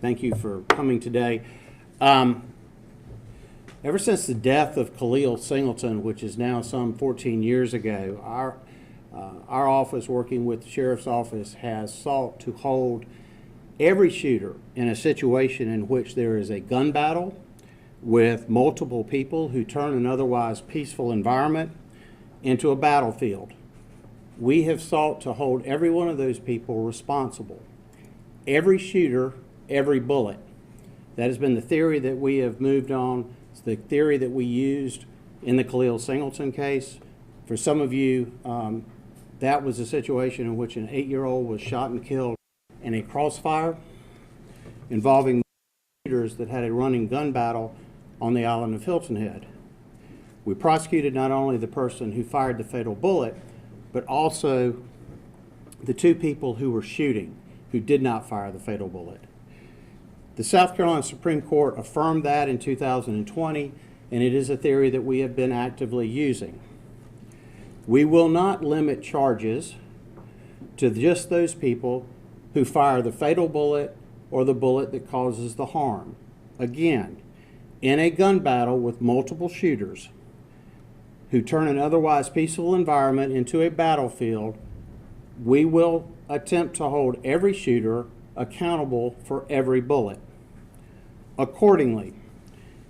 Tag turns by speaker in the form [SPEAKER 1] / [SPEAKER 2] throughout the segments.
[SPEAKER 1] Thank you for coming today. Ever since the death of Khalil Singleton, which is now some 14 years ago, our office, working with the Sheriff's Office, has sought to hold every shooter in a situation in which there is a gun battle with multiple people who turn an otherwise peaceful environment into a battlefield. We have sought to hold every one of those people responsible. Every shooter, every bullet. That has been the theory that we have moved on. It's the theory that we used in the Khalil Singleton case. For some of you, that was a situation in which an 8-year-old was shot and killed in a crossfire involving shooters that had a running gun battle on the island of Hilton Head. We prosecuted not only the person who fired the fatal bullet, but also the two people who were shooting, who did not fire the fatal bullet. The South Carolina Supreme Court affirmed that in 2020, and it is a theory that we have been actively using. We will not limit charges to just those people who fire the fatal bullet or the bullet that causes the harm. Again, in a gun battle with multiple shooters who turn an otherwise peaceful environment into a battlefield, we will attempt to hold every shooter accountable for every bullet. Accordingly,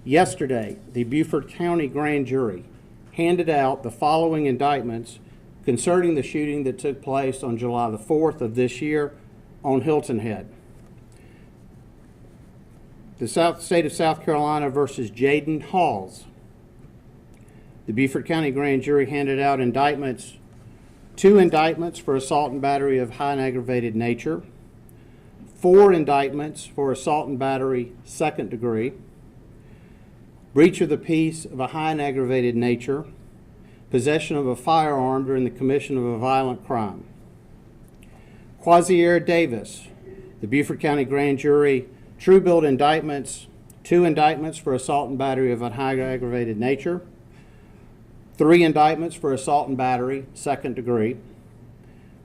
[SPEAKER 1] yesterday, the Beaufort County Grand Jury handed out the following indictments concerning the shooting that took place on July the 4th of this year on Hilton Head. The State of South Carolina versus Jayden Hawes. The Beaufort County Grand Jury handed out indictments, 2 indictments for assault and battery of high and aggravated nature, 4 indictments for assault and battery second degree, breach of the peace of a high and aggravated nature, possession of a firearm during the commission of a violent crime. Quazeir Davis, the Beaufort County Grand Jury true billed indictments, 2 indictments for assault and battery of a high aggravated nature, 3 indictments for assault and battery second degree,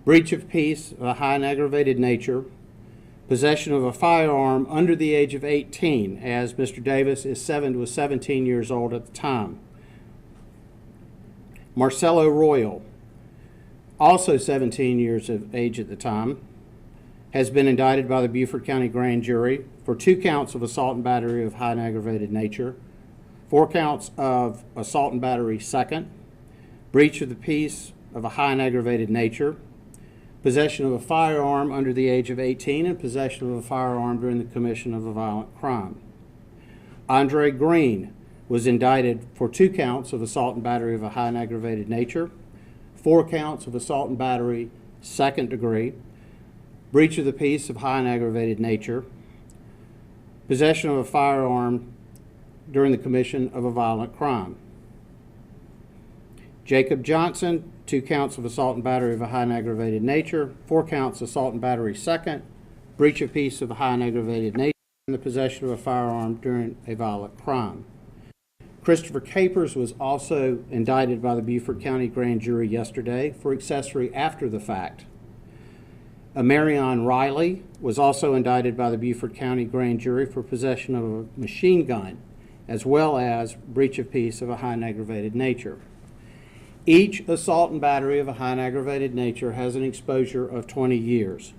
[SPEAKER 1] breach of peace of a high and aggravated nature, possession of a firearm under the age of 18, as Mr. Davis was 17 years old at the time. Marcelo Royal, also 17 years of age at the time, has been indicted by the Beaufort County Grand Jury for 2 counts of assault and battery of high and aggravated nature, 4 counts of assault and battery second, breach of the peace of a high and aggravated nature, possession of a firearm under the age of 18, and possession of a firearm during the commission of a violent crime. Andre Green was indicted for 2 counts of assault and battery of a high and aggravated nature, 4 counts of assault and battery second degree, breach of the peace of high and aggravated nature, possession of a firearm during the commission of a violent crime. Jacob Johnson, 2 counts of assault and battery of a high and aggravated nature, 4 counts assault and battery second, breach of peace of a high and aggravated nature, and the possession of a firearm during a violent crime. Christopher Capers was also indicted by the Beaufort County Grand Jury yesterday for accessory after the fact. Marion Riley was also indicted by the Beaufort County Grand Jury for possession of a machine gun, as well as breach of peace of a high and aggravated nature. Each assault and battery of a high and aggravated nature has an exposure of 20 years.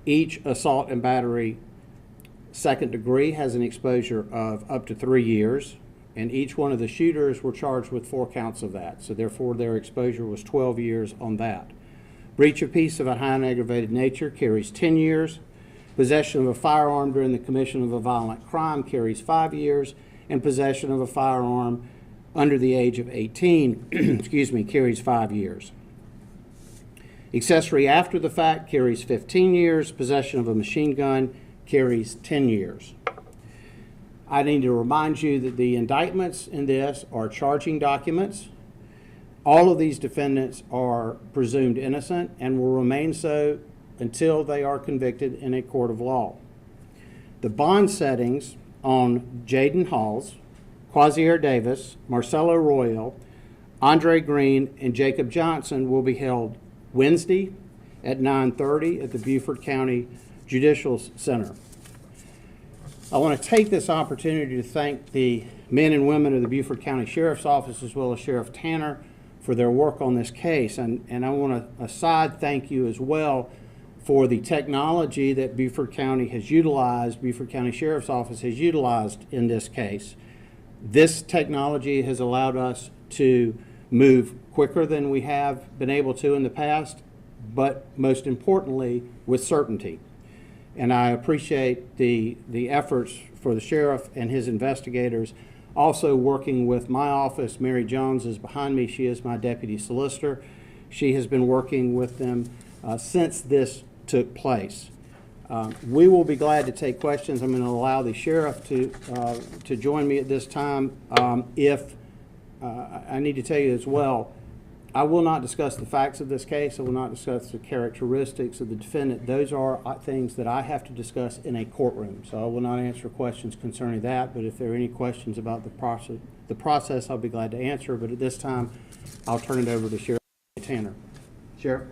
[SPEAKER 1] Each assault and battery second degree has an exposure of up to 3 years, and each one of the shooters were charged with 4 counts of that. So therefore their exposure was 12 years on that. Breach of peace of a high and aggravated nature carries 10 years. Possession of a firearm during the commission of a violent crime carries 5 years, and possession of a firearm under the age of 18 carries 5 years. Accessory after the fact carries 15 years. Possession of a machine gun carries 10 years. I need to remind you that the indictments in this are charging documents. All of these defendants are presumed innocent and will remain so until they are convicted in a court of law. The bond settings on Jayden Hawes, Quazeir Davis, Marcelo Royal, Andre Green, and Jacob Johnson will be held Wednesday at 9:30 at the Beaufort County Judicial Center. I want to take this opportunity to thank the men and women of the Beaufort County Sheriff's Office as well as Sheriff Tanner for their work on this case. And I want a side thank you as well for the technology that Beaufort County has utilized, Beaufort County Sheriff's Office has utilized in this case. This technology has allowed us to move quicker than we have been able to in the past, but most importantly, with certainty. And I appreciate the efforts for the sheriff and his investigators, also working with my office. Mary Jones is behind me. She is my deputy solicitor. She has been working with them since this took place. We will be glad to take questions. I'm going to allow the sheriff to join me at this time. I need to tell you as well, I will not discuss the facts of this case. I will not discuss the characteristics of the defendant. Those are things that I have to discuss in a courtroom. So I will not answer questions concerning that, but if there are any questions about the process, I'll be glad to answer. But at this time, I'll turn it over to Sheriff Tanner. Sheriff?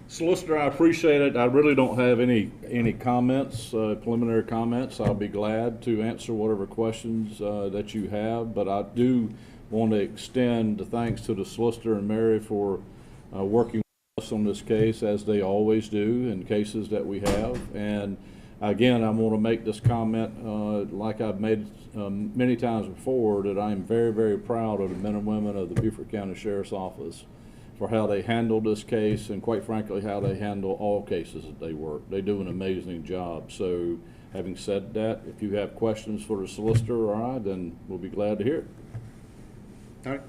[SPEAKER 2] Solicitor, I appreciate it. I really don't have any comments, preliminary comments. I'll be glad to answer whatever questions that you have, but I do want to extend the thanks to the solicitor and Mary for working with us on this case, as they always do in cases that we have. And again, I want to make this comment, like I've made many times before, that I am very, very proud of the men and women of the Beaufort County Sheriff's Office for how they handled this case, and quite frankly, how they handle all cases that they work. They do an amazing job. So having said that, if you have questions for the solicitor or I, then we'll be glad to hear it.
[SPEAKER 1] All right.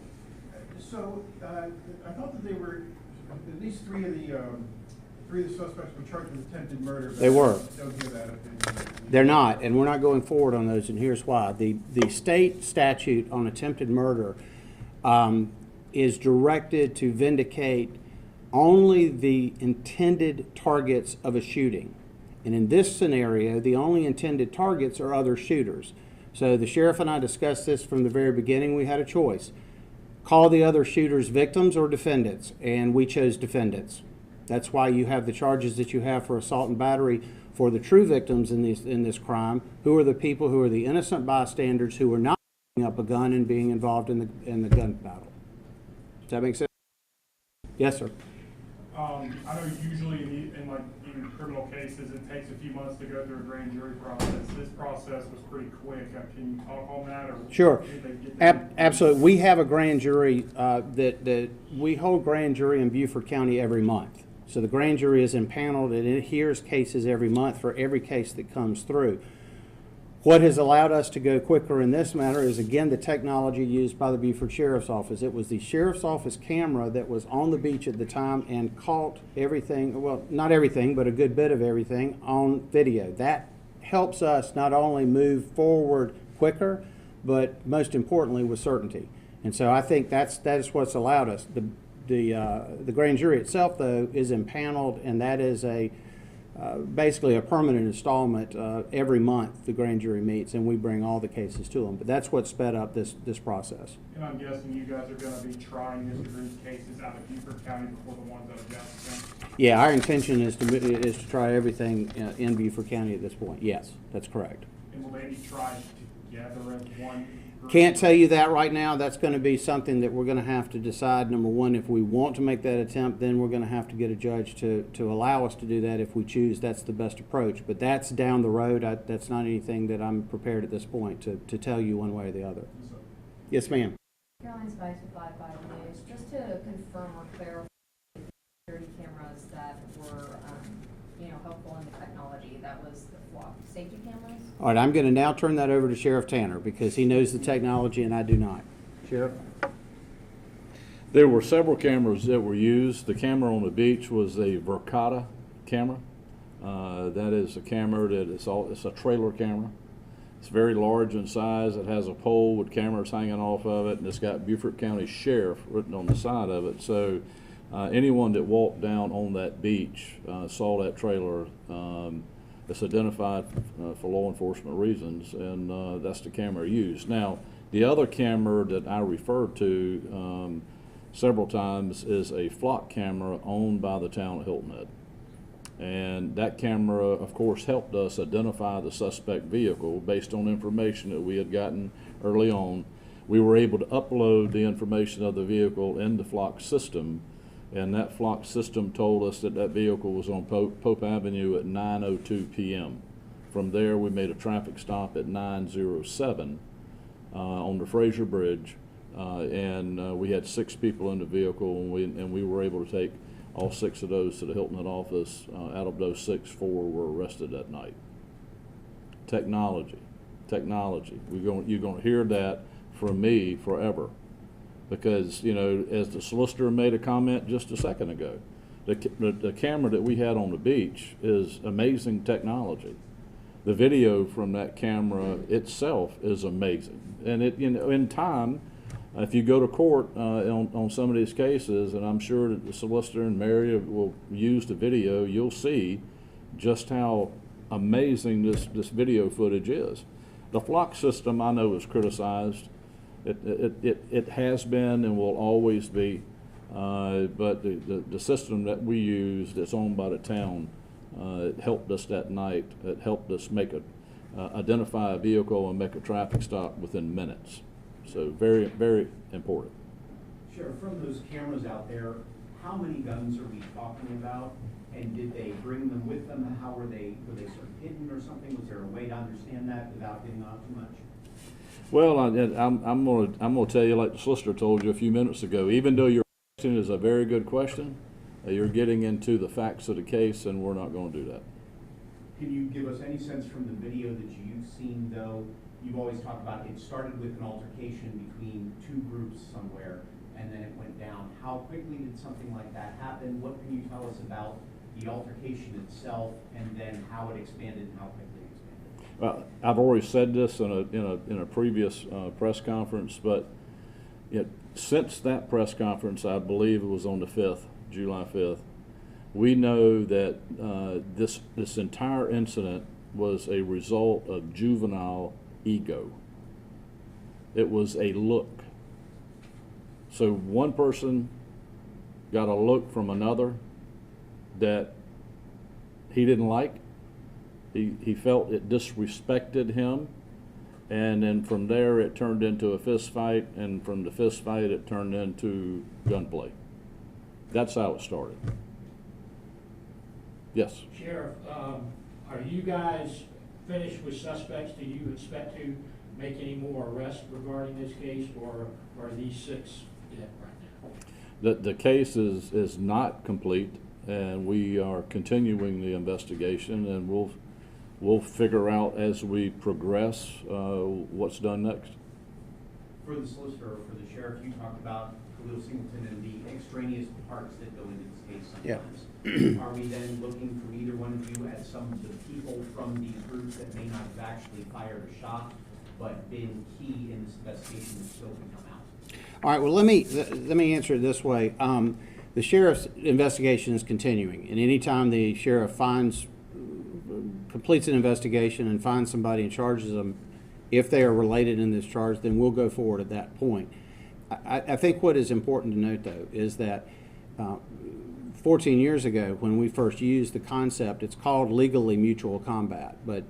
[SPEAKER 3] So I thought that they were, at least three of the suspects were charged with attempted murder. But
[SPEAKER 1] They were.
[SPEAKER 3] Don't hear that.
[SPEAKER 1] They're not, and we're not going forward on those, and here's why. The state statute on attempted murder is directed to vindicate only the intended targets of a shooting. And in this scenario, the only intended targets are other shooters. So the sheriff and I discussed this from the very beginning. We had a choice. Call the other shooters victims or defendants, and we chose defendants. That's why you have the charges that you have for assault and battery for the true victims in this crime, who are the people who are the innocent bystanders who are not picking up a gun and being involved in the gun battle. Does that make sense? Yes, sir.
[SPEAKER 4] I know usually in criminal cases it takes a few months to go through a grand jury process. This process was pretty quick. Can you talk on that? Or
[SPEAKER 1] Sure. Absolutely. We have a grand jury that we hold grand jury in Beaufort County every month. So the grand jury is impaneled and it hears cases every month for every case that comes through. What has allowed us to go quicker in this matter is, again, the technology used by the Beaufort Sheriff's Office. It was the Sheriff's Office camera that was on the beach at the time and caught everything, well, not everything, but a good bit of everything on video. That helps us not only move forward quicker, but most importantly with certainty. And so I think that is what's allowed us. The grand jury itself, though, is impaneled, and that is basically a permanent installment. Every month the grand jury meets and we bring all the cases to them. But that's what sped up this process.
[SPEAKER 4] And I'm guessing you guys are going to be trying Mr. Drew's cases out of Beaufort County before the ones out of Jefferson?
[SPEAKER 1] Yeah, our intention is to try everything in Beaufort County at this point. Yes, that's correct.
[SPEAKER 4] And will they be tried together as one group?
[SPEAKER 1] Can't tell you that right now. That's going to be something that we're going to have to decide. Number one, if we want to make that attempt, then we're going to have to get a judge to allow us to do that if we choose that's the best approach. But that's down the road. That's not anything that I'm prepared at this point to tell you one way or the other. Yes, ma'am.
[SPEAKER 5] Caroline Spice with Live Vital News. Just to confirm or clarify the security cameras that were, helpful in the technology, that was the flock safety cameras?
[SPEAKER 1] All right, I'm going to now turn that over to Sheriff Tanner because he knows the technology and I do not. Sheriff?
[SPEAKER 2] There were several cameras that were used. The camera on the beach was a Verkada camera. That is a camera it's a trailer camera. It's very large in size. It has a pole with cameras hanging off of it, and it's got Beaufort County Sheriff written on the side of it. So anyone that walked down on that beach saw that trailer. It's identified for law enforcement reasons, and that's the camera used. Now, the other camera that I referred to several times is a flock camera owned by the town of Hilton Head. And that camera, of course, helped us identify the suspect vehicle based on information that we had gotten early on. We were able to upload the information of the vehicle in the flock system, and that flock system told us that that vehicle was on Pope Avenue at 9:02 p.m. From there, we made a traffic stop at 9:07 on the Fraser Bridge, and we had 6 people in the vehicle, and we were able to take all 6 of those to the Hilton Head office. Out of those 6, 4 were arrested that night. Technology. You're going to hear that from me forever, because, you know, as the solicitor made a comment just a second ago, the camera that we had on the beach is amazing technology. The video from that camera itself is amazing, and it, you know, in time, if you go to court on some of these cases, and I'm sure that the solicitor and Mary will use the video, you'll see just how amazing this video footage is. The flock system, I know, is criticized. It has been and will always be, but the system that we use that's owned by the town, it helped us that night. It helped us identify a vehicle and make a traffic stop within minutes. So very, very important.
[SPEAKER 6] Sheriff, from those cameras out there, how many guns are we talking about? And did they bring them with them? How were they sort of hidden or something? Was there a way to understand that without getting off too much?
[SPEAKER 2] Well, I'm gonna tell you, like the solicitor told you a few minutes ago, even though your question is a very good question, you're getting into the facts of the case, and we're not going to do that.
[SPEAKER 6] Can you give us any sense from the video that you've seen, though? You've always talked about it started with an altercation between 2 groups somewhere, and then it went down. How quickly did something like that happen? What can you tell us about the altercation itself, and then how it expanded and how quickly it expanded?
[SPEAKER 2] Well, I've already said this in a previous press conference, but since that press conference, I believe it was on the 5th, July 5th, we know that this entire incident was a result of juvenile ego. It was a look. So one person got a look from another that he didn't like. He felt it disrespected him, and then from there it turned into a fist fight, and from the fist fight it turned into gunplay. That's how it started. Yes.
[SPEAKER 7] Sheriff, are you guys finished with suspects? Do you expect to make any more arrests regarding this case, or are these 6 dead right now?
[SPEAKER 2] The case is not complete, and we are continuing the investigation, and we'll figure out as we progress what's done next.
[SPEAKER 6] For the solicitor or for the sheriff, you talked about Khalil Singleton and the extraneous parts that go into this case sometimes. Yeah. Are we then looking from either one of you at some of the people from these groups that may not have actually fired a shot, but been key in this investigation that still can come out?
[SPEAKER 1] All right, well, let me answer it this way. The sheriff's investigation is continuing, and anytime the sheriff completes an investigation and finds somebody and charges them, if they are related in this charge, then we'll go forward at that point. I think what is important to note, though, is that 14 years ago, when we first used the concept, it's called legally mutual combat, but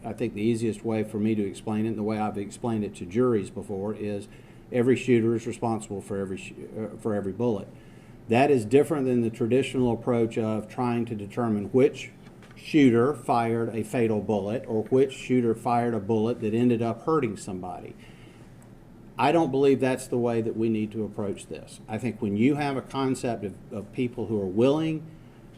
[SPEAKER 1] I think the easiest way for me to explain it, and the way I've explained it to juries before, is every shooter is responsible for every bullet. That is different than the traditional approach of trying to determine which shooter fired a fatal bullet or which shooter fired a bullet that ended up hurting somebody. I don't believe that's the way that we need to approach this. I think when you have a concept of people who are willing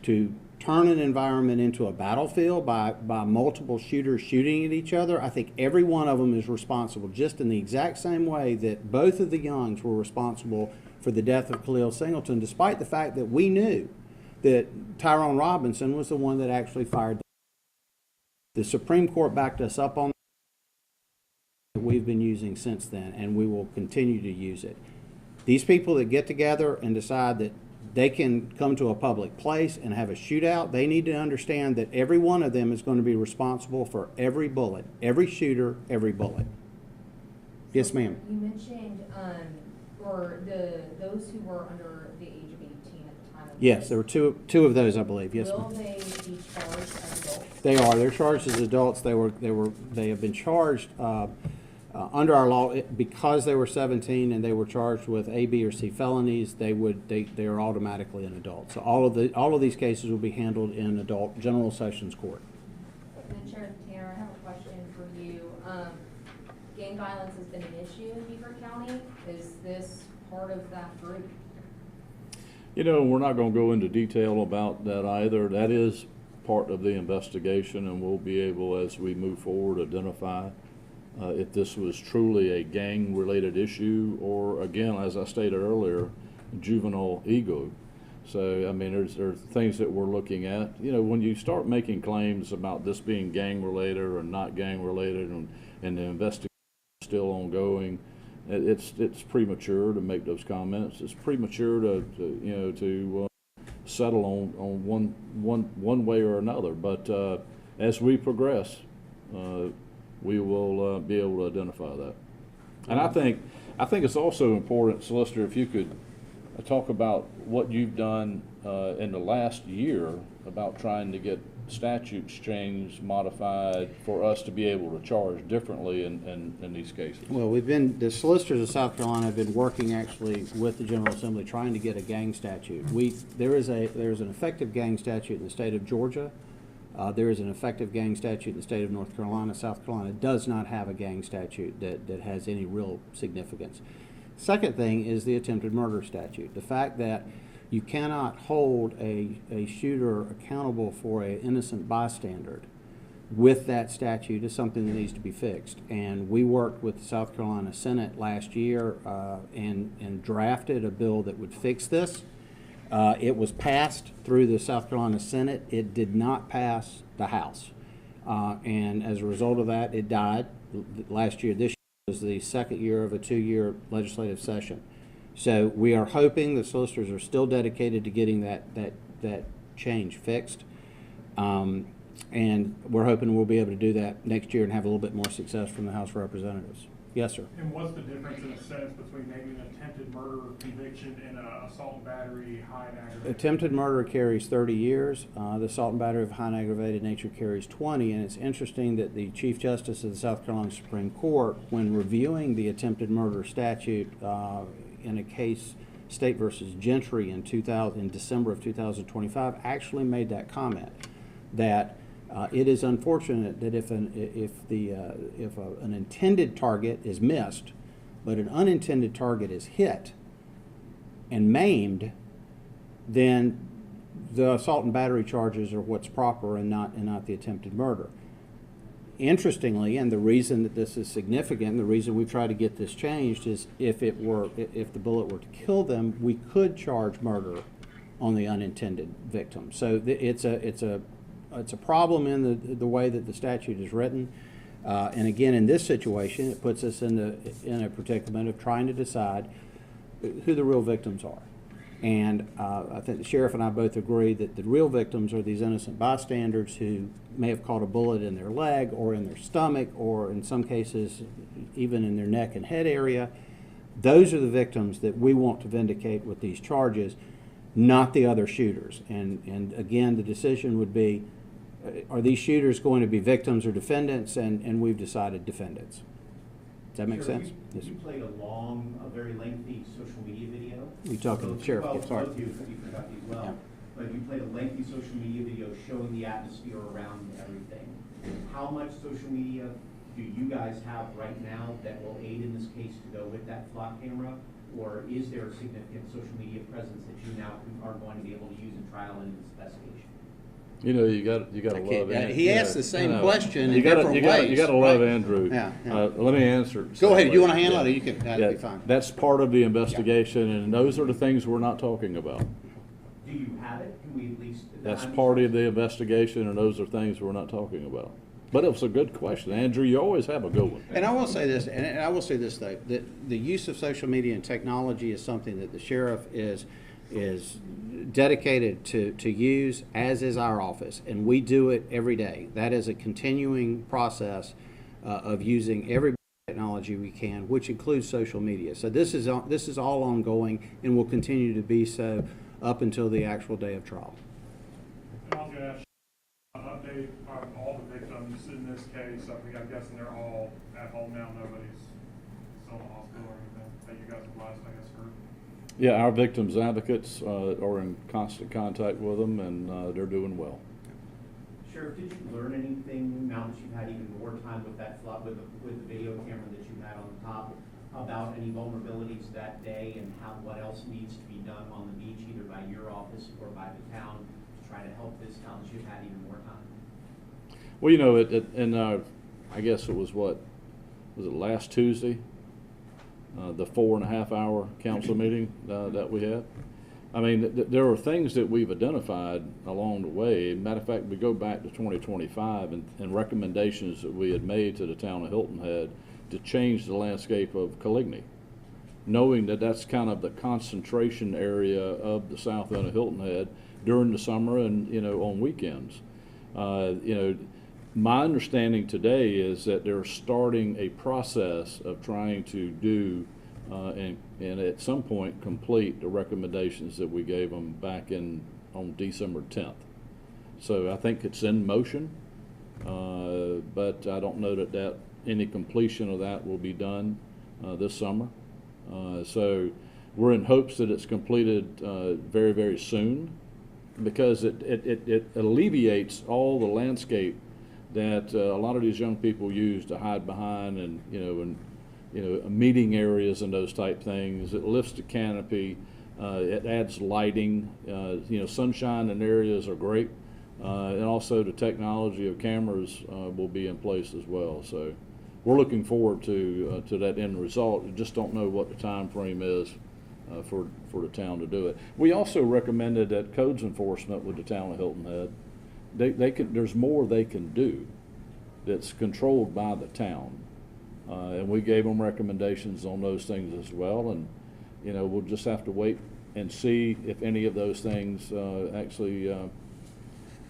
[SPEAKER 1] to turn an environment into a battlefield by multiple shooters shooting at each other, I think every one of them is responsible, just in the exact same way that both of the Youngs were responsible for the death of Khalil Singleton, despite the fact that we knew that Tyrone Robinson was the one that actually fired. The Supreme Court backed us up on that. We've been using since then, and we will continue to use it. These people that get together and decide that they can come to a public place and have a shootout, they need to understand that every one of them is going to be responsible for every bullet, every shooter, every bullet. Yes, ma'am.
[SPEAKER 5] You mentioned for those who were under the age of 18 at the time of
[SPEAKER 1] Yes, there were two of those, I believe, yes,
[SPEAKER 5] Will
[SPEAKER 1] ma'am.
[SPEAKER 5] they be charged as adults?
[SPEAKER 1] They are, they're charged as adults, they have been charged, under our law, because they were 17 and they were charged with A, B, or C felonies, they are automatically an adult. So all of these cases will be handled in adult general sessions court.
[SPEAKER 5] And Sheriff Tanner, I have a question for you. Gang violence has been an issue in Beaufort County. Is this part of that group?
[SPEAKER 2] You know, we're not going to go into detail about that either. That is part of the investigation, and we'll be able, as we move forward, identify if this was truly a gang-related issue or, again, as I stated earlier, juvenile ego. So, I mean, there's things that we're looking at. You know, when you start making claims about this being gang-related or not gang-related, and the investigation is still ongoing, it's premature to make those comments. It's premature to settle on one way or another. But as we progress, we will be able to identify that. And I think it's also important, Solicitor, if you could talk about what you've done in the last year about trying to get statutes changed, modified, for us to be able to charge differently in these cases.
[SPEAKER 1] Well, the solicitors of South Carolina have been working actually with the General Assembly trying to get a gang statute. There is an effective gang statute in the state of Georgia. There is an effective gang statute in the state of North Carolina. South Carolina does not have a gang statute that has any real significance. Second thing is the attempted murder statute. The fact that you cannot hold a shooter accountable for an innocent bystander with that statute is something that needs to be fixed. And we worked with the South Carolina Senate last year and drafted a bill that would fix this. It was passed through the South Carolina Senate. It did not pass the House. And as a result of that, it died last year. This year was the second year of a 2-year legislative session. So we are hoping, the solicitors are still dedicated to getting that change fixed. And we're hoping we'll be able to do that next year and have a little bit more success from the House of Representatives. Yes, sir.
[SPEAKER 4] And what's the difference in a sentence between maybe an attempted murder conviction and an assault and battery, high and aggravated?
[SPEAKER 1] Attempted murder carries 30 years. The assault and battery of high and aggravated nature carries 20. And it's interesting that the Chief Justice of the South Carolina Supreme Court, when reviewing the attempted murder statute in a case, State versus Gentry in December of 2025, actually made that comment that it is unfortunate that if an intended target is missed, but an unintended target is hit and maimed, then the assault and battery charges are what's proper and not the attempted murder. Interestingly, and the reason that this is significant, the reason we've tried to get this changed is if the bullet were to kill them, we could charge murder on the unintended victim. So it's a problem in the way that the statute is written. And again, in this situation, it puts us in a predicament of trying to decide who the real victims are. And I think the sheriff and I both agree that the real victims are these innocent bystanders who may have caught a bullet in their leg or in their stomach or in some cases even in their neck and head area. Those are the victims that we want to vindicate with these charges, not the other shooters. And again, the decision would be, are these shooters going to be victims or defendants? And we've decided defendants. Does that make sense? Yes,
[SPEAKER 6] You played a very lengthy social media video.
[SPEAKER 1] You talking to the sheriff?
[SPEAKER 6] Well,
[SPEAKER 1] Sorry.
[SPEAKER 6] both of you forgot these well.
[SPEAKER 1] Yeah.
[SPEAKER 6] But you played a lengthy social media video showing the atmosphere around everything. How much social media do you guys have right now that will aid in this case to go with that flock camera? Or is there a significant social media presence that you now are going to be able to use in trial and investigation?
[SPEAKER 2] You know, you got to love Andrew.
[SPEAKER 1] He asked the same question in different ways.
[SPEAKER 2] You got to love
[SPEAKER 1] right?
[SPEAKER 2] Andrew.
[SPEAKER 1] Yeah.
[SPEAKER 2] Let me answer.
[SPEAKER 1] Go ahead. You want to handle
[SPEAKER 2] Yeah.
[SPEAKER 1] it? Or you can. That'd be fine.
[SPEAKER 2] That's part of the investigation, and those are the things we're not talking about.
[SPEAKER 6] Do you have it? Can we at least?
[SPEAKER 2] That's part of the investigation, and those are things we're not talking about. But it was a good question, Andrew. You always have a good one.
[SPEAKER 1] And I will say this, and I will say this though, that the use of social media and technology is something that the sheriff is dedicated to use, as is our office, and we do it every day. That is a continuing process of using every technology we can, which includes social media. So this is all ongoing and will continue to be so up until the actual day of trial.
[SPEAKER 4] And I was gonna ask, update on all the victims in this case. I'm guessing they're all at home now. Nobody's still in the hospital or anything that you guys have last, I guess, heard.
[SPEAKER 2] Yeah, our victims' advocates are in constant contact with them, and they're doing well.
[SPEAKER 6] Sheriff, did you learn anything now that you've had even more time with that with the video camera that you had on the top about any vulnerabilities that day and what else needs to be done on the beach, either by your office or by the town, to try to help this now that you've had even more time?
[SPEAKER 2] Well, you know, I guess it was was it last Tuesday? The 4.5-hour council meeting that we had. I mean, there are things that we've identified along the way. Matter of fact, we go back to 2025 and recommendations that we had made to the town of Hilton Head to change the landscape of Coligny, knowing that that's kind of the concentration area of the south end of Hilton Head during the summer and, you know, on weekends. You know, my understanding today is that they're starting a process of trying to do and at some point complete the recommendations that we gave them back on December 10th. So I think it's in motion, but I don't know that any completion of that will be done this summer. So we're in hopes that it's completed very, very soon, because it alleviates all the landscape that a lot of these young people use to hide behind, and meeting areas and those type things. It lifts the canopy. It adds lighting. Sunshine in areas are great, and also the technology of cameras will be in place as well. So we're looking forward to that end result. We just don't know what the time frame is for the town to do it. We also recommended that codes enforcement with the town of Hilton Head, there's more they can do that's controlled by the town. And we gave them recommendations on those things as well, and we'll just have to wait and see if any of those things actually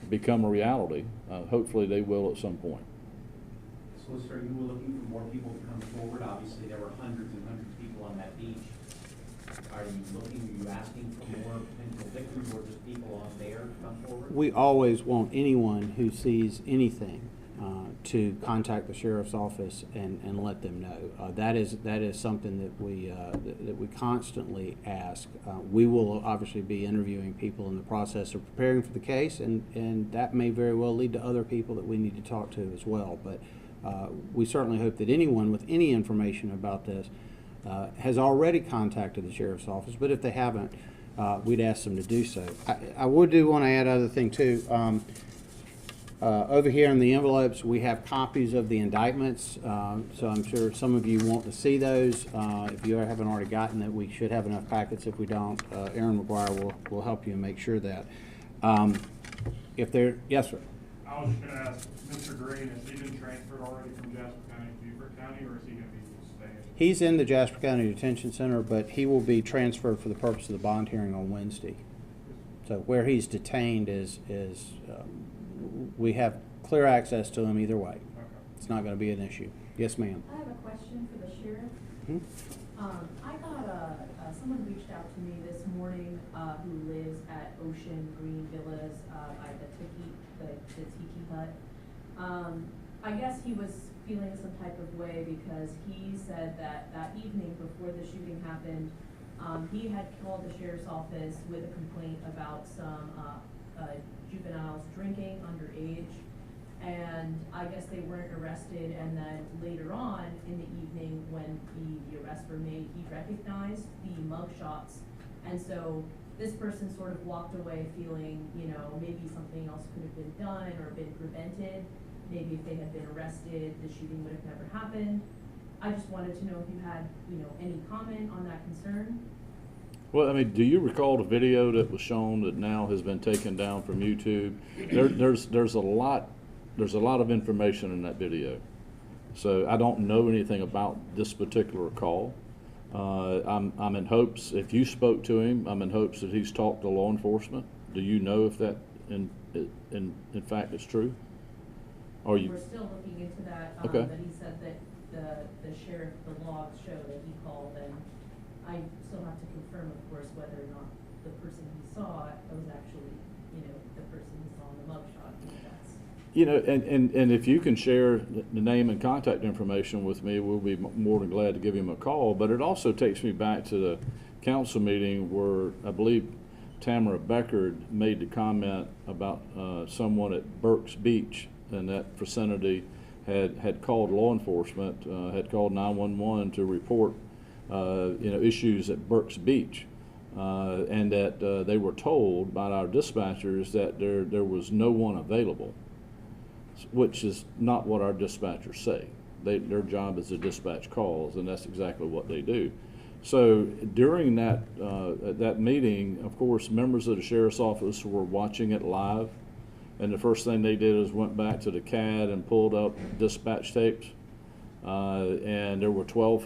[SPEAKER 2] become a reality. Hopefully they will at some point.
[SPEAKER 6] Solicitor, you were looking for more people to come forward. Obviously there were hundreds and hundreds of people on that beach. Are you asking for more potential victims, or just people on there to come forward?
[SPEAKER 1] We always want anyone who sees anything to contact the sheriff's office and let them know. That is something that we constantly ask. We will obviously be interviewing people in the process of preparing for the case, and that may very well lead to other people that we need to talk to as well. But we certainly hope that anyone with any information about this has already contacted the sheriff's office, but if they haven't, we'd ask them to do so. I want to add other thing too. Over here in the envelopes, we have copies of the indictments, so I'm sure some of you want to see those. If you haven't already gotten it, we should have enough packets. If we don't, Aaron McGuire will help you make sure that. Yes, sir.
[SPEAKER 4] I was just gonna ask, Mr. Green, has he been transferred already from Jasper County to Beaufort County, or is he gonna be staying?
[SPEAKER 1] He's in the Jasper County Detention Center, but he will be transferred for the purpose of the bond hearing on Wednesday. So where he's detained is we have clear access to him either way.
[SPEAKER 4] Okay.
[SPEAKER 1] It's not going to be an issue. Yes, ma'am.
[SPEAKER 8] I have a question for the sheriff.
[SPEAKER 1] Hmm?
[SPEAKER 8] I got someone reached out to me this morning who lives at Ocean Green Villas by the Tiki Hut. I guess he was feeling some type of way because he said that evening before the shooting happened, he had called the sheriff's office with a complaint about some juveniles drinking underage, and I guess they weren't arrested, and then later on in the evening when the arrests were made, he recognized the mug shots, and so this person sort of walked away feeling, maybe something else could have been done or been prevented. Maybe if they had been arrested, the shooting would have never happened. I just wanted to know if you had, any comment on that concern.
[SPEAKER 2] Well, I mean, do you recall the video that was shown that now has been taken down from YouTube? There's a lot of information in that video. So I don't know anything about this particular call. I'm in hopes, if you spoke to him, I'm in hopes that he's talked to law enforcement. Do you know if that in fact is true? Or you?
[SPEAKER 8] We're still looking into that.
[SPEAKER 2] Okay.
[SPEAKER 8] But he said that the sheriff, the logs show that he called, and I still have to confirm, of course, whether or not the person he saw was actually, the person he saw in the mugshot. I think that's.
[SPEAKER 2] You know, and if you can share the name and contact information with me, we'll be more than glad to give him a call. But it also takes me back to the council meeting where I believe Tamara Beckard made the comment about someone at Burke's Beach in that vicinity had called law enforcement, had called 911 to report issues at Burke's Beach, and that they were told by our dispatchers that there was no one available, which is not what our dispatchers say. Their job is to dispatch calls, and that's exactly what they do. So during that meeting, of course, members of the sheriff's office were watching it live, and the first thing they did is went back to the CAD and pulled up dispatch tapes, and there were 11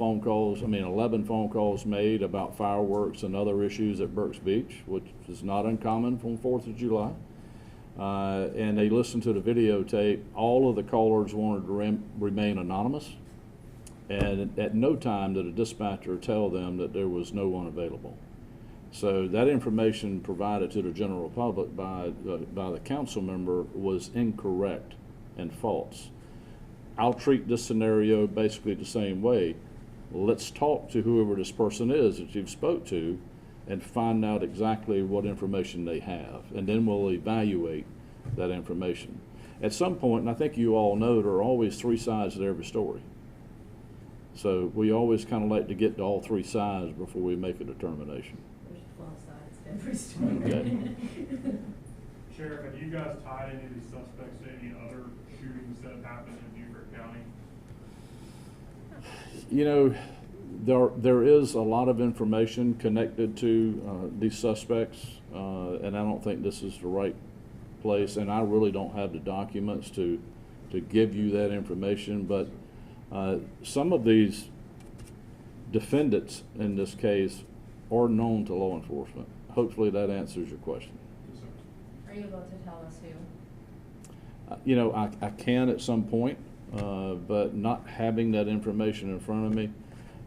[SPEAKER 2] phone calls made about fireworks and other issues at Burke's Beach, which is not uncommon from 4th of July. And they listened to the videotape. All of the callers wanted to remain anonymous, and at no time did a dispatcher tell them that there was no one available. So that information provided to the general public by the council member was incorrect and false. I'll treat this scenario basically the same way. Let's talk to whoever this person is that you've spoke to and find out exactly what information they have, and then we'll evaluate that information. At some point, and I think you all know, there are always three sides to every story. So we always kind of like to get to all three sides before we make a determination.
[SPEAKER 8] There's 12 sides to every story.
[SPEAKER 2] Okay.
[SPEAKER 4] Sheriff, have you guys tied any of these suspects to any other shootings that have happened in Beaufort County?
[SPEAKER 2] You know, there is a lot of information connected to these suspects, and I don't think this is the right place, and I really don't have the documents to give you that information, but some of these defendants in this case are known to law enforcement. Hopefully that answers your question.
[SPEAKER 5] Are you able to tell us who?
[SPEAKER 2] You know, I can at some point, but not having that information in front of me,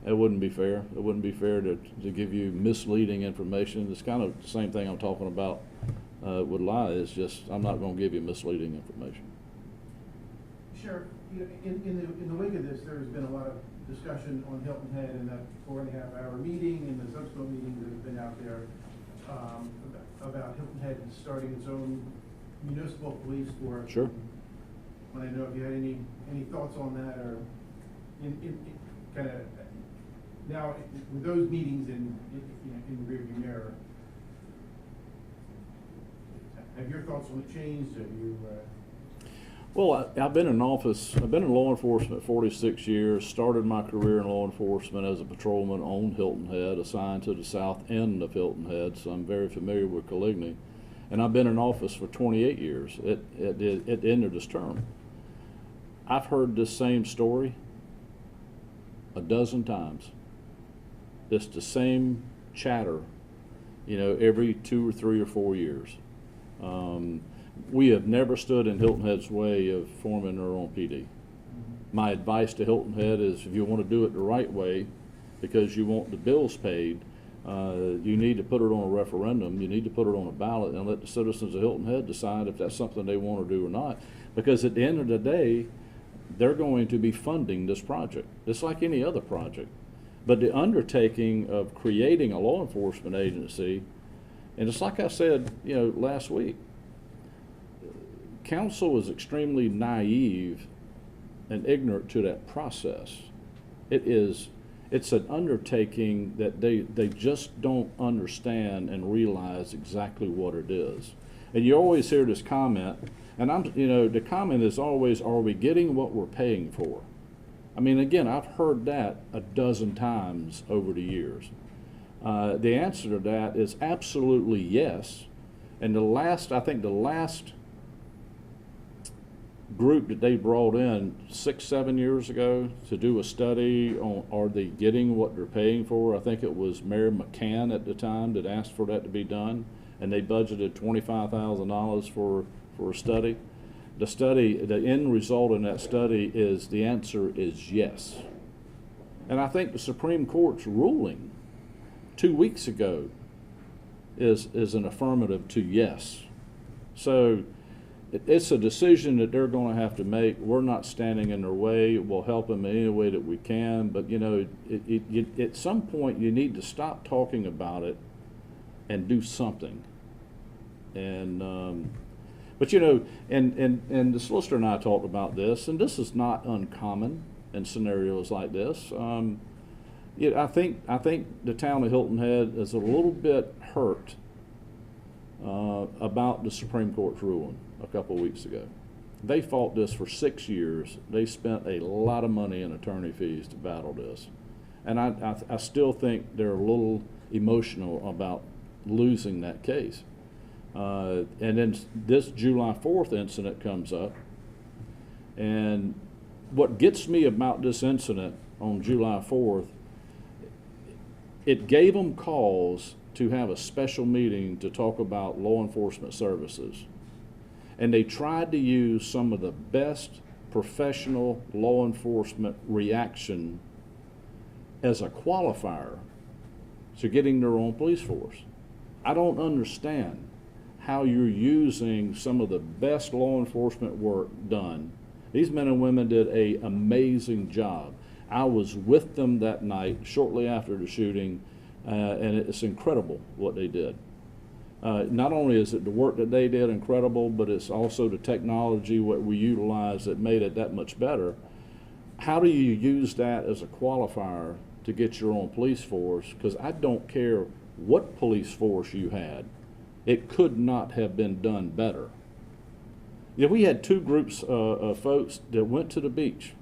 [SPEAKER 2] it wouldn't be fair. It wouldn't be fair to give you misleading information. It's kind of the same thing I'm talking about with lie. It's just I'm not going to give you misleading information.
[SPEAKER 3] Sheriff, in the wake of this, there's been a lot of discussion on Hilton Head and that 4.5-hour meeting and the subsequent meetings that have been out there about Hilton Head starting its own municipal police force.
[SPEAKER 2] Sure.
[SPEAKER 3] I want to know if you had any thoughts on that, or in kind of now with those meetings in the rearview mirror. Have your thoughts on it changed? Have you?
[SPEAKER 2] Well, I've been in office. I've been in law enforcement 46 years. Started my career in law enforcement as a patrolman on Hilton Head, assigned to the south end of Hilton Head, so I'm very familiar with Coligny. And I've been in office for 28 years. It ended this term. I've heard this same story a dozen times. It's the same chatter, every 2 or 3 or 4 years. We have never stood in Hilton Head's way of forming our own PD. My advice to Hilton Head is if you want to do it the right way, because you want the bills paid, you need to put it on a referendum, you need to put it on a ballot and let the citizens of Hilton Head decide if that's something they want to do or not. Because at the end of the day, they're going to be funding this project. It's like any other project. But the undertaking of creating a law enforcement agency, and it's like I said, last week, council is extremely naive and ignorant to that process. It's an undertaking that they just don't understand and realize exactly what it is. And you always hear this comment, and the comment is always, are we getting what we're paying for? I mean, again, I've heard that a dozen times over the years. The answer to that is absolutely yes. And the last group that they brought in 6-7 years ago to do a study on are they getting what they're paying for, I think it was Mayor McCann at the time that asked for that to be done, and they budgeted $25,000 for a study. The end result in that study is the answer is yes. And I think the Supreme Court's ruling 2 weeks ago is an affirmative to yes. So it's a decision that they're going to have to make. We're not standing in their way. We'll help them in any way that we can. But, you know, at some point you need to stop talking about it and do something. And, but, you know, and the solicitor and I talked about this, and this is not uncommon in scenarios like this. I think the town of Hilton Head is a little bit hurt about the Supreme Court's ruling a couple of weeks ago. They fought this for 6 years. They spent a lot of money in attorney fees to battle this. And I still think they're a little emotional about losing that case. And then this July 4th incident comes up. And what gets me about this incident on July 4th, it gave them cause to have a special meeting to talk about law enforcement services. And they tried to use some of the best professional law enforcement reaction as a qualifier to getting their own police force. I don't understand how you're using some of the best law enforcement work done. These men and women did an amazing job. I was with them that night shortly after the shooting, and it's incredible what they did. Not only is it the work that they did incredible, but it's also the technology, what we utilized that made it that much better. How do you use that as a qualifier to get your own police force? Because I don't care what police force you had, it could not have been done better. Yeah, we had two groups of folks that went to the beach.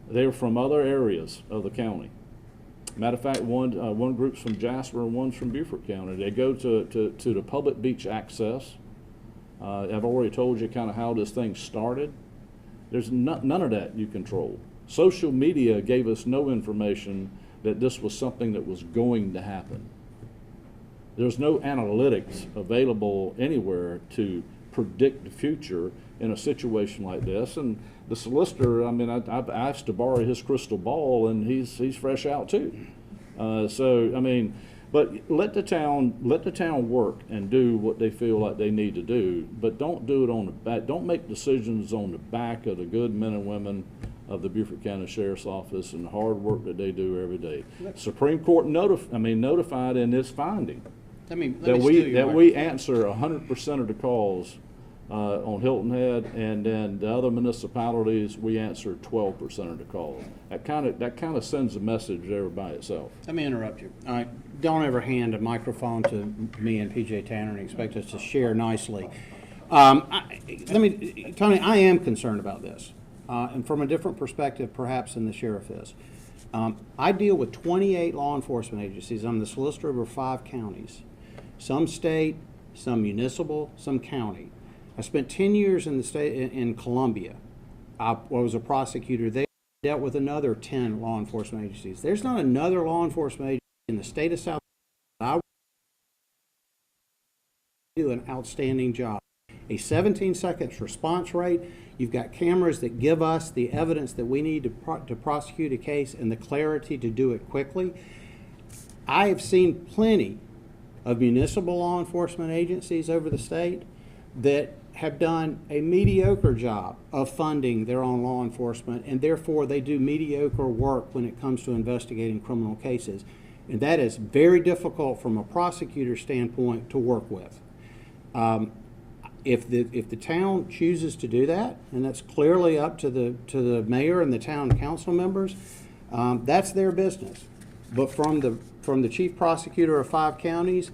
[SPEAKER 2] They were from other areas of the county. Matter of fact, one group's from Jasper and one's from Beaufort County. They go to the public beach access. I've already told you kind of how this thing started. There's none of that you control. Social media gave us no information that this was something that was going to happen. There's no analytics available anywhere to predict the future in a situation like this. And the solicitor, I mean, I've asked to borrow his crystal ball, and he's fresh out too. So I mean, but let the town work and do what they feel like they need to do. But don't do it on the back. Don't make decisions on the back of the good men and women of the Beaufort County Sheriff's Office and the hard work that they do every day. Supreme Court notified in this finding that we answer 100% of the calls on Hilton Head, and then the other municipalities we answer 12% of the calls. That kind of sends a message there by itself.
[SPEAKER 1] Let me interrupt you. All right, don't ever hand a microphone to me and PJ Tanner and expect us to share nicely. Tony, I am concerned about this, and from a different perspective perhaps than the sheriff is. I deal with 28 law enforcement agencies. I'm the solicitor over 5 counties, some state, some municipal, some county. I spent 10 years in the state in Columbia. I was a prosecutor there. Dealt with another 10 law enforcement agencies. There's not another law enforcement agency in the state of South Carolina. I do an outstanding job. A 17 seconds response rate. You've got cameras that give us the evidence that we need to prosecute a case and the clarity to do it quickly. I have seen plenty of municipal law enforcement agencies over the state that have done a mediocre job of funding their own law enforcement, and therefore they do mediocre work when it comes to investigating criminal cases. And that is very difficult from a prosecutor standpoint to work with. If the town chooses to do that, and that's clearly up to the mayor and the town council members, that's their business. But from the chief prosecutor of 5 counties,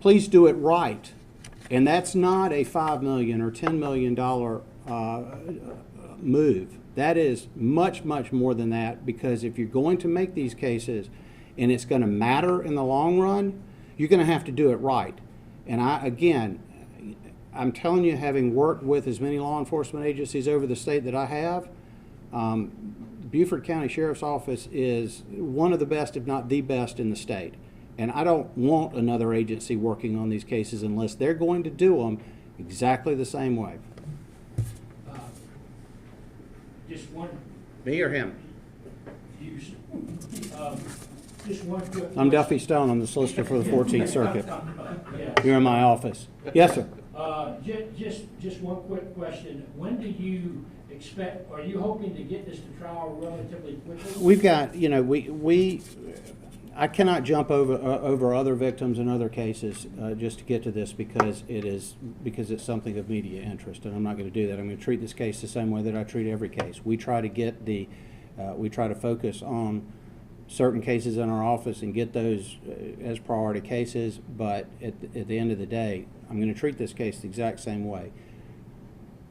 [SPEAKER 1] please do it right. And that's not a $5 million or $10 million move. That is much, much more than that, because if you're going to make these cases and it's going to matter in the long run, you're going to have to do it right. And I'm telling you, having worked with as many law enforcement agencies over the state that I have, Beaufort County Sheriff's Office is one of the best, if not the best, in the state. And I don't want another agency working on these cases unless they're going to do them exactly the same way.
[SPEAKER 7] Just one
[SPEAKER 1] Me or him?
[SPEAKER 7] use. Just one quick.
[SPEAKER 1] I'm Duffie Stone, I'm the solicitor for the 14th Circuit.
[SPEAKER 7] Yeah.
[SPEAKER 1] You're in my office. Yes, sir.
[SPEAKER 7] Just one quick question. When do you expect, are you hoping to get this to trial relatively quickly?
[SPEAKER 1] We've got, you know, I cannot jump over other victims and other cases just to get to this because it's something of media interest, and I'm not going to do that. I'm going to treat this case the same way that I treat every case. We try to focus on certain cases in our office and get those as priority cases, but at the end of the day, I'm going to treat this case the exact same way.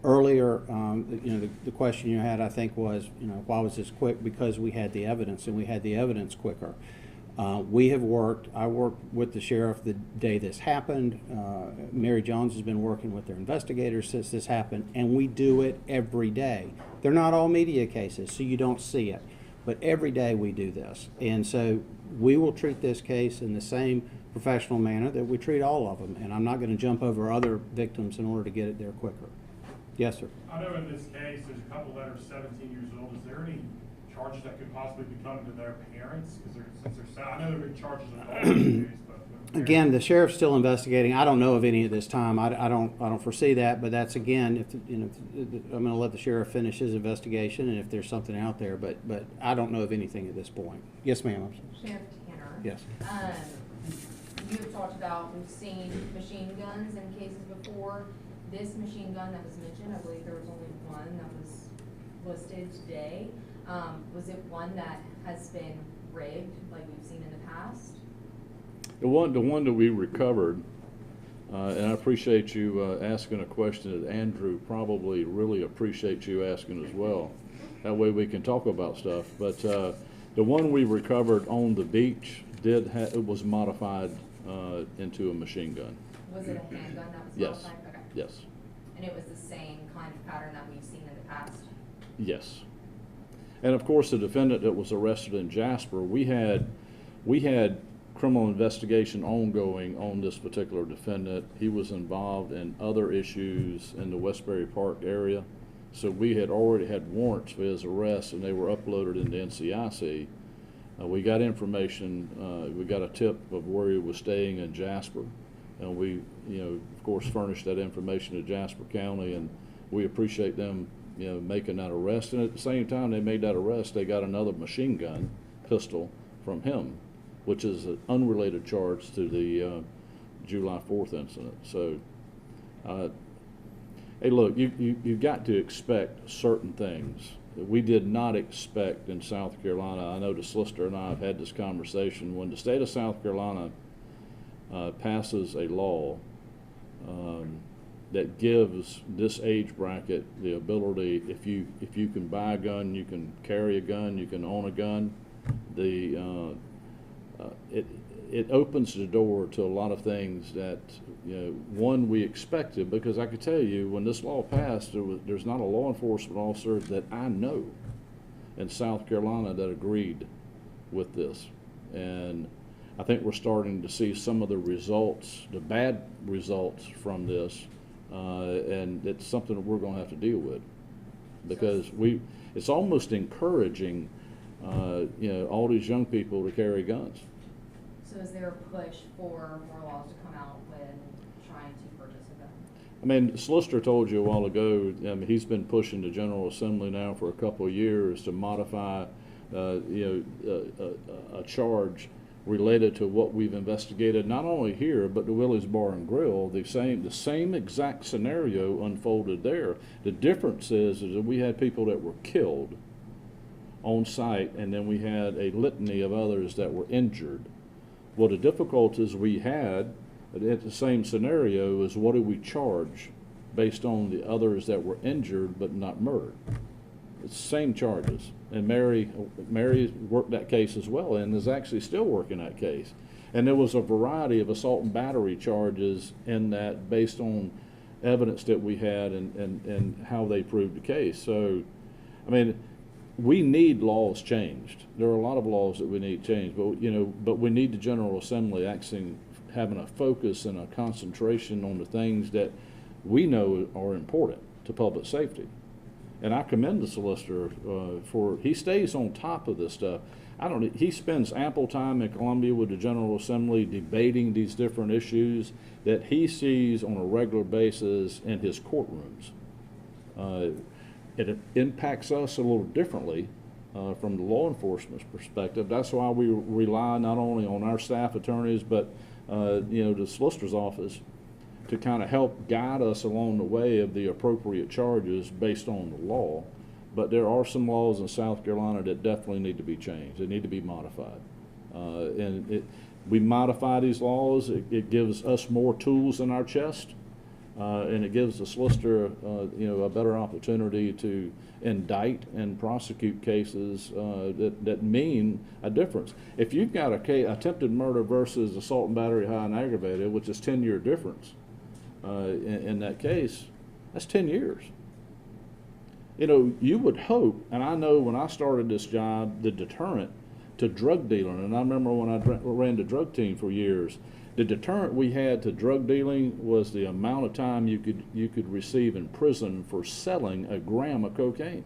[SPEAKER 1] Earlier, you know, the question you had, I think, was, you know, why was this quick? Because we had the evidence, and we had the evidence quicker. I worked with the sheriff the day this happened. Mary Jones has been working with their investigators since this happened, and we do it every day. They're not all media cases, so you don't see it. But every day we do this. And so we will treat this case in the same professional manner that we treat all of them. And I'm not going to jump over other victims in order to get it there quicker. Yes, sir.
[SPEAKER 4] I know in this case, there's a couple that are 17 years old. Is there any charges that could possibly be coming to their parents? Because I know there have been charges of all these days, but
[SPEAKER 1] Again, the sheriff's still investigating. I don't know of any at this time. I don't foresee that, but that's, again, I'm going to let the sheriff finish his investigation, and if there's something out there, but I don't know of anything at this point. Yes, ma'am.
[SPEAKER 5] Sheriff Tanner.
[SPEAKER 1] Yes.
[SPEAKER 5] You've talked about, we've seen machine guns in cases before. This machine gun that was mentioned, I believe there was only one that was listed today. Was it one that has been rigged like we've seen in the past?
[SPEAKER 2] The one that we recovered, and I appreciate you asking a question that Andrew probably really appreciates you asking as well. That way we can talk about stuff. But the one we recovered on the beach it was modified into a machine gun.
[SPEAKER 5] Was it a handgun that was
[SPEAKER 2] Yes.
[SPEAKER 5] modified? Okay.
[SPEAKER 2] Yes.
[SPEAKER 5] And it was the same kind of pattern that we've seen in the past?
[SPEAKER 2] Yes. And of course, the defendant that was arrested in Jasper, we had criminal investigation ongoing on this particular defendant. He was involved in other issues in the Westbury Park area. So we had already had warrants for his arrest, and they were uploaded into NCIC. We got information, we got a tip of where he was staying in Jasper. And we, of course, furnished that information to Jasper County, and we appreciate them, making that arrest. And at the same time they made that arrest, they got another machine gun pistol from him, which is an unrelated charge to the July 4th incident. So, hey, look, you've got to expect certain things that we did not expect in South Carolina. I know the solicitor and I have had this conversation. When the state of South Carolina passes a law that gives this age bracket the ability, if you can buy a gun, you can carry a gun, you can own a gun, it opens the door to a lot of things that one, we expected, because I could tell you when this law passed, there's not a law enforcement officer that I know in South Carolina that agreed with this. And I think we're starting to see some of the results, the bad results from this, and it's something that we're going to have to deal with, because it's almost encouraging all these young people to carry guns.
[SPEAKER 5] So is there a push for more laws to come out when trying to purchase a gun?
[SPEAKER 2] I mean, the solicitor told you a while ago, he's been pushing the General Assembly now for a couple of years to modify, a charge related to what we've investigated, not only here, but the Willie's Bar and Grill. The same exact scenario unfolded there. The difference is that we had people that were killed on site, and then we had a litany of others that were injured. Well, the difficulties we had at the same scenario is, what do we charge based on the others that were injured but not murdered? It's the same charges. And Mary worked that case as well, and is actually still working that case. And there was a variety of assault and battery charges in that, based on evidence that we had and how they proved the case. So, I mean, we need laws changed. There are a lot of laws that we need changed, but we need the General Assembly actually having a focus and a concentration on the things that we know are important to public safety. and I commend the solicitor he stays on top of this stuff. He spends ample time in Columbia with the General Assembly debating these different issues that he sees on a regular basis in his courtrooms. It impacts us a little differently from the law enforcement's perspective. That's why we rely not only on our staff attorneys, but the solicitor's office to kind of help guide us along the way of the appropriate charges based on the law. But there are some laws in South Carolina that definitely need to be changed. They need to be modified. We modify these laws. It gives us more tools in our chest, and it gives the solicitor, a better opportunity to indict and prosecute cases that mean a difference. If you've got a case, attempted murder versus assault and battery, high and aggravated, which is 10-year difference in that case, that's 10 years. You would hope, and I know when I started this job, the deterrent to drug dealing, and I remember when I ran the drug team for years, the deterrent we had to drug dealing was the amount of time you could receive in prison for selling a gram of cocaine.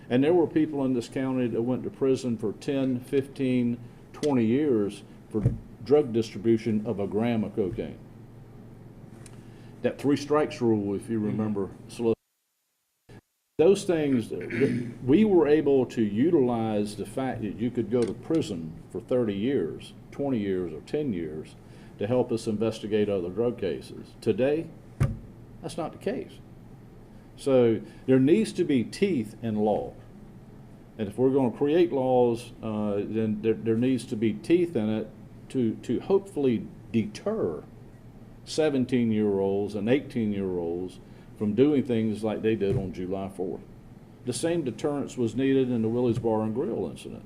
[SPEAKER 2] And there were people in this county that went to prison for 10, 15, 20 years for drug distribution of a gram of cocaine. That 3 strikes rule, if you remember, those things, we were able to utilize the fact that you could go to prison for 30 years, 20 years, or 10 years to help us investigate other drug cases. Today, that's not the case. So there needs to be teeth in law. And if we're going to create laws, then there needs to be teeth in it to hopefully deter 17-year-olds and 18-year-olds from doing things like they did on July 4th. The same deterrence was needed in the Willie's Bar and Grill incident.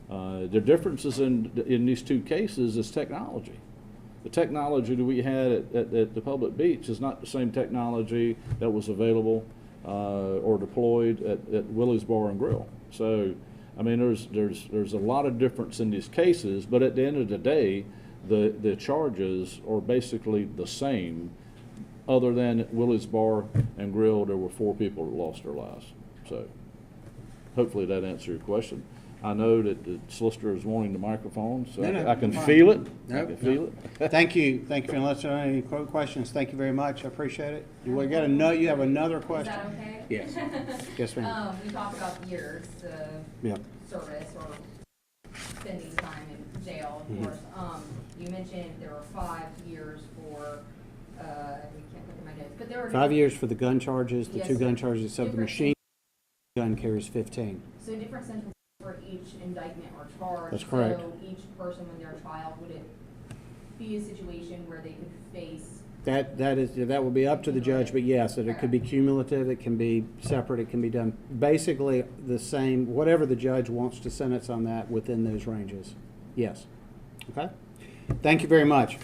[SPEAKER 2] The differences in these two cases is technology. The technology that we had at the public beach is not the same technology that was available or deployed at Willie's Bar and Grill. So, I mean, there's a lot of difference in these cases, but at the end of the day, the charges are basically the same. Other than at Willie's Bar and Grill, there were 4 people that lost their lives. So hopefully that answers your question. I know that the solicitor is wanting the microphone, so
[SPEAKER 1] No,
[SPEAKER 2] I can
[SPEAKER 1] fine.
[SPEAKER 2] feel it.
[SPEAKER 1] No,
[SPEAKER 2] I can feel it.
[SPEAKER 1] Thank you for unless there are any questions. Thank you very much. I appreciate it. You have another
[SPEAKER 5] Is
[SPEAKER 1] question?
[SPEAKER 5] that okay?
[SPEAKER 1] Yes. Yes, ma'am.
[SPEAKER 5] We talked about years
[SPEAKER 1] Yeah.
[SPEAKER 5] of service or spending time in jail, of
[SPEAKER 1] Mhm.
[SPEAKER 5] course. You mentioned there were 5 years for, we can't look at my notes, but there were.
[SPEAKER 1] 5 years for the gun charges, the
[SPEAKER 5] Yes,
[SPEAKER 1] 2 gun
[SPEAKER 5] sir.
[SPEAKER 1] charges, except the
[SPEAKER 5] Different
[SPEAKER 1] machine gun carries 15.
[SPEAKER 5] So different sentences for each indictment or charge.
[SPEAKER 1] That's correct.
[SPEAKER 5] So each person, when they're trial, would it be a situation where they could face?
[SPEAKER 1] That will be up to the judge, but yes, it could be cumulative, it can be separate, it can be done basically the same, whatever the judge wants to sentence on that within those ranges. Yes. Okay? Thank you very much.